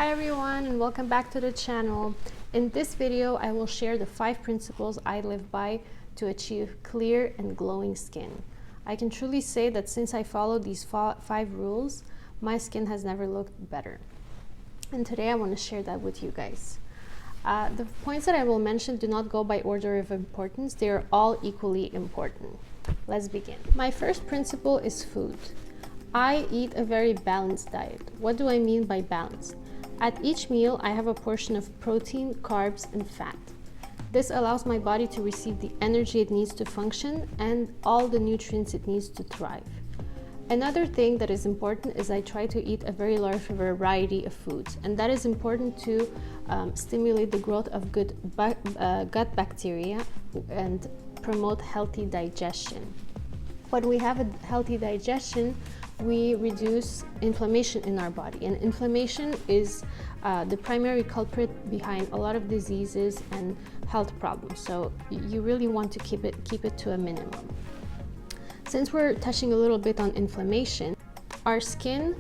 Hi everyone, and welcome back to the channel. In this video, I will share the 5 principles I live by to achieve clear and glowing skin. I can truly say that since I followed these 5 rules, my skin has never looked better. And today I want to share that with you guys. The points that I will mention do not go by order of importance. They are all equally important. Let's begin. My first principle is food. I eat a very balanced diet. What do I mean by balanced? At each meal, I have a portion of protein, carbs, and fat. This allows my body to receive the energy it needs to function and all the nutrients it needs to thrive. Another thing that is important is I try to eat a very large variety of foods, and that is important to stimulate the growth of good gut bacteria and promote healthy digestion. When we have a healthy digestion, we reduce inflammation in our body, and inflammation is the primary culprit behind a lot of diseases and health problems. So you really want to keep it to a minimum. Since we're touching a little bit on inflammation, our skin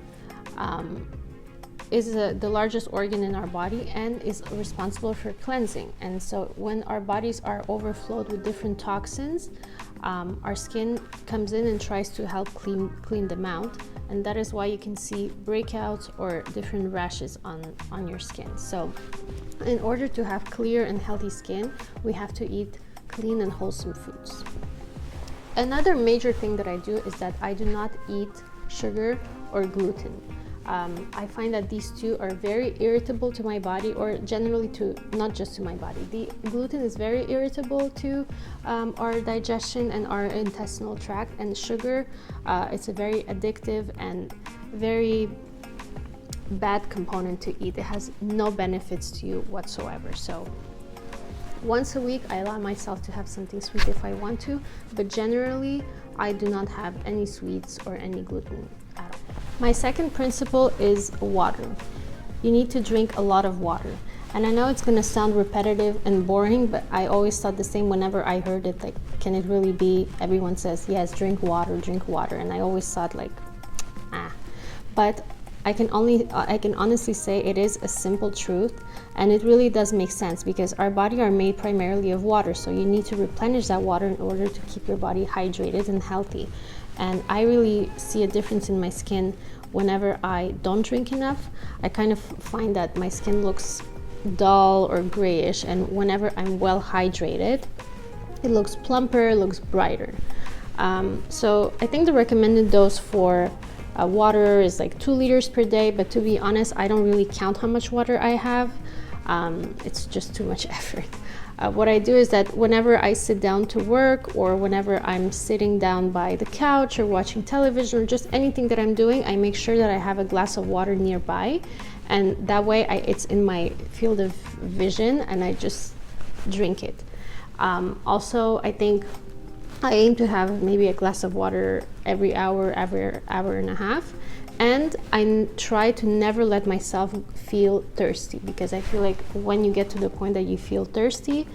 is the largest organ in our body and is responsible for cleansing. And so when our bodies are overflowed with different toxins, our skin comes in and tries to help clean them out, and that is why you can see breakouts or different rashes on your skin. So in order to have clear and healthy skin, we have to eat clean and wholesome foods. Another major thing that I do is that I do not eat sugar or gluten. I find that these two are very irritable to my body, or generally not just to my body. The gluten is very irritable to our digestion and our intestinal tract, and sugar, it's a very addictive and very bad component to eat. It has no benefits to you whatsoever. So once a week, I allow myself to have something sweet if I want to, but generally, I do not have any sweets or any gluten at all. My second principle is water. You need to drink a lot of water. And I know it's going to sound repetitive and boring, but I always thought the same whenever I heard it. Like, can it really be? Everyone says, yes, drink water, and I always thought like, But I can honestly say it is a simple truth, and it really does make sense because our body are made primarily of water, so you need to replenish that water in order to keep your body hydrated and healthy. And I really see a difference in my skin whenever I don't drink enough. I kind of find that my skin looks dull or grayish, and whenever I'm well hydrated, it looks plumper, looks brighter. So I think the recommended dose for water is like 2 liters per day, but to be honest, I don't really count how much water I have. It's just too much effort. What I do is that whenever I sit down to work, or whenever I'm sitting down by the couch or watching television, or just anything that I'm doing, I make sure that I have a glass of water nearby, and that way it's in my field of vision and I just drink it. Also, I think I aim to have maybe a glass of water every hour and a half, and I try to never let myself feel thirsty, because I feel like when you get to the point that you feel thirsty,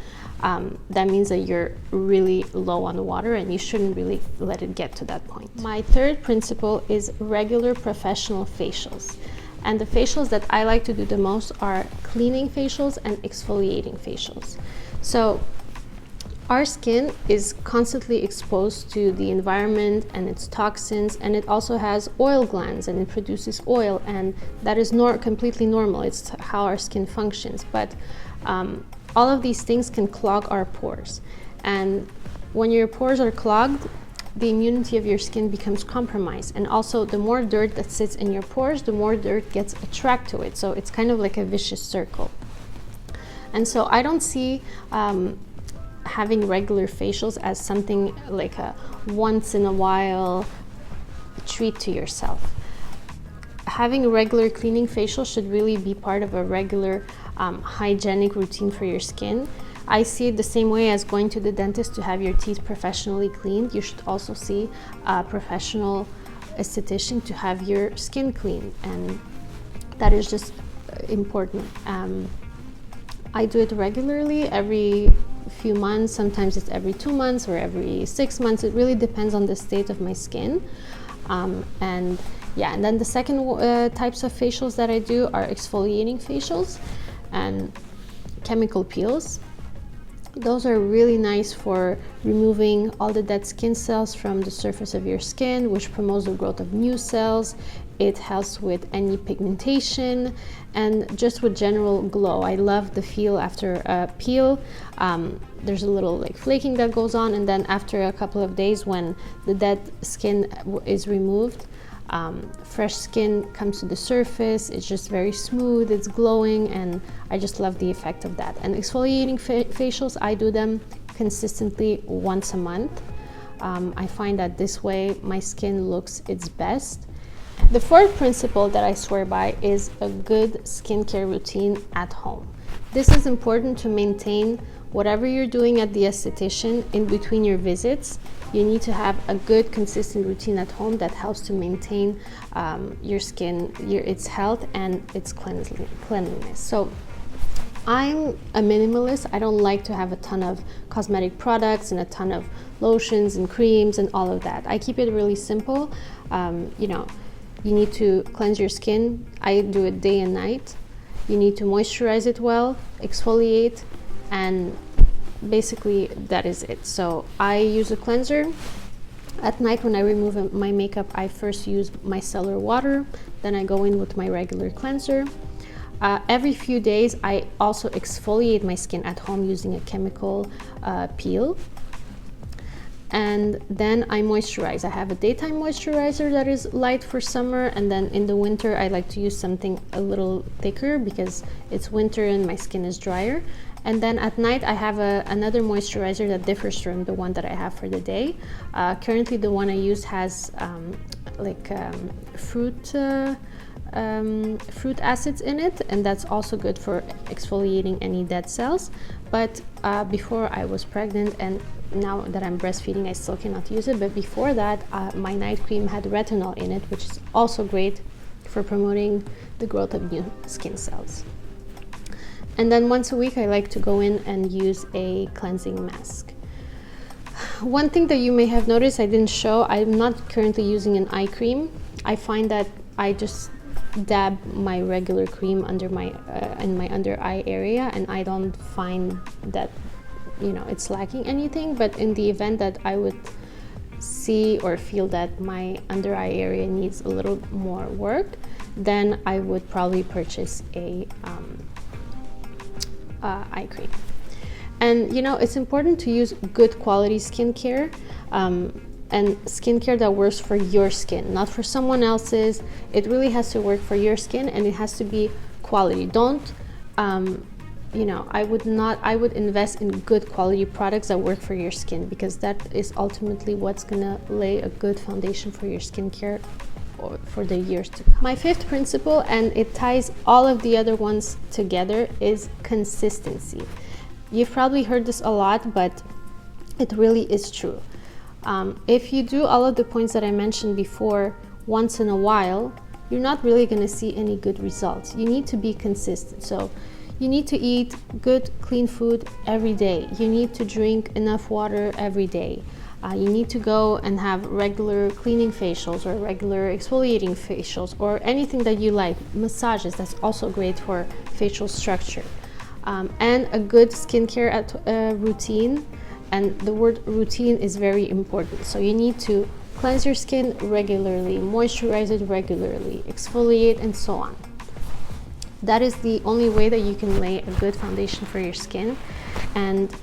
that means that you're really low on water, and you shouldn't really let it get to that point. My third principle is regular professional facials. And the facials that I like to do the most are cleaning facials and exfoliating facials. So our skin is constantly exposed to the environment and its toxins, and it also has oil glands and it produces oil, and that is completely normal. It's how our skin functions. But all of these things can clog our pores, and when your pores are clogged, the immunity of your skin becomes compromised, and also the more dirt that sits in your pores, the more dirt gets attracted to it. So it's kind of like a vicious circle. And so I don't see having regular facials as something like a once in a while treat to yourself. Having a regular cleaning facial should really be part of a regular hygienic routine for your skin. I see it the same way as going to the dentist to have your teeth professionally cleaned. You should also see a professional esthetician to have your skin cleaned, and that is just important. I do it regularly, every few months. Sometimes it's every 2 months or every 6 months. It really depends on the state of my skin. And Yeah, and then the second types of facials that I do are exfoliating facials and chemical peels. Those are really nice for removing all the dead skin cells from the surface of your skin, which promotes the growth of new cells. It helps with any pigmentation and just with general glow. I love the feel after a peel. There's a little like flaking that goes on, and then after a couple of days when the dead skin is removed, fresh skin comes to the surface. It's just very smooth, it's glowing, and I just love the effect of that. And exfoliating facials, I do them consistently once a month. I find that this way my skin looks its best. The fourth principle that I swear by is a good skincare routine at home. This is important to maintain whatever you're doing at the esthetician in between your visits. You need to have a good, consistent routine at home that helps to maintain your skin, its health and its cleanliness. So I'm a minimalist. I don't like to have a ton of cosmetic products and a ton of lotions and creams and all of that. I keep it really simple. You need to cleanse your skin. I do it day and night. You need to moisturize it well, exfoliate, and basically that is it. So I use a cleanser. At night when I remove my makeup, I first use micellar water, then I go in with my regular cleanser. Every few days I also exfoliate my skin at home using a chemical peel. And then I moisturize. I have a daytime moisturizer that is light for summer, and then in the winter I like to use something a little thicker because it's winter and my skin is drier. And then at night I have another moisturizer that differs from the one that I have for the day. Currently the one I use has fruit acids in it, and that's also good for exfoliating any dead cells. But before I was pregnant, and now that I'm breastfeeding I still cannot use it, but before that my night cream had retinol in it, which is also great for promoting the growth of new skin cells. And then once a week I like to go in and use a cleansing mask. One thing that you may have noticed I didn't show, I'm not currently using an eye cream. I find that I just dab my regular cream under my in my under eye area, and I don't find that it's lacking anything. But in the event that I would see or feel that my under eye area needs a little more work, then I would probably purchase a eye cream. And it's important to use good quality skincare, and skincare that works for your skin, not for someone else's. It really has to work for your skin, and it has to be quality. Don't I would invest in good quality products that work for your skin, because that is ultimately what's gonna lay a good foundation for your skincare for the years to come. My fifth principle, and it ties all of the other ones together, is consistency. You've probably heard this a lot, but it really is true. If you do all of the points that I mentioned before once in a while, you're not really going to see any good results. You need to be consistent. So you need to eat good, clean food every day. You need to drink enough water every day. You need to go and have regular cleaning facials or regular exfoliating facials, or anything that you like. Massages, that's also great for facial structure. And a good skincare routine. And the word routine is very important. So you need to cleanse your skin regularly, moisturize it regularly, exfoliate, and so on. That is the only way that you can lay a good foundation for your skin, and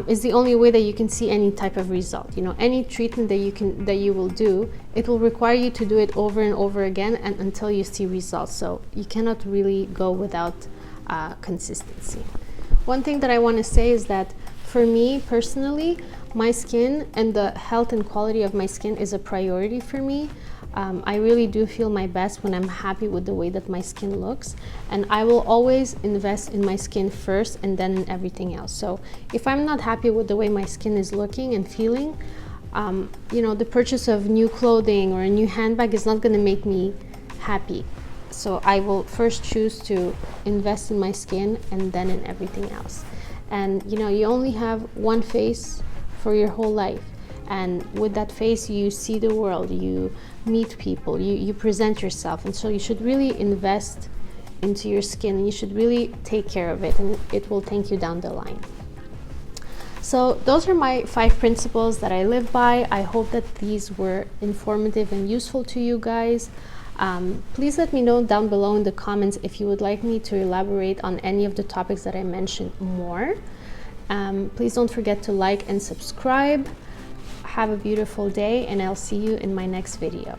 is the only way that you can see any type of result. Any treatment that you will do, it will require you to do it over and over again, and until you see results. So you cannot really go without consistency. One thing that I want to say is that for me personally, my skin and the health and quality of my skin is a priority for me. I really do feel my best when I'm happy with the way that my skin looks, and I will always invest in my skin first and then in everything else. So if I'm not happy with the way my skin is looking and feeling, the purchase of new clothing or a new handbag is not going to make me happy. So I will first choose to invest in my skin and then in everything else. And you only have one face for your whole life, and with that face you see the world, you meet people, you present yourself. And so you should really invest into your skin, and you should really take care of it, and it will thank you down the line. So those are my 5 principles that I live by. I hope that these were informative and useful to you guys. Please let me know down below in the comments if you would like me to elaborate on any of the topics that I mentioned more. Please don't forget to like and subscribe. Have a beautiful day, and I'll see you in my next video.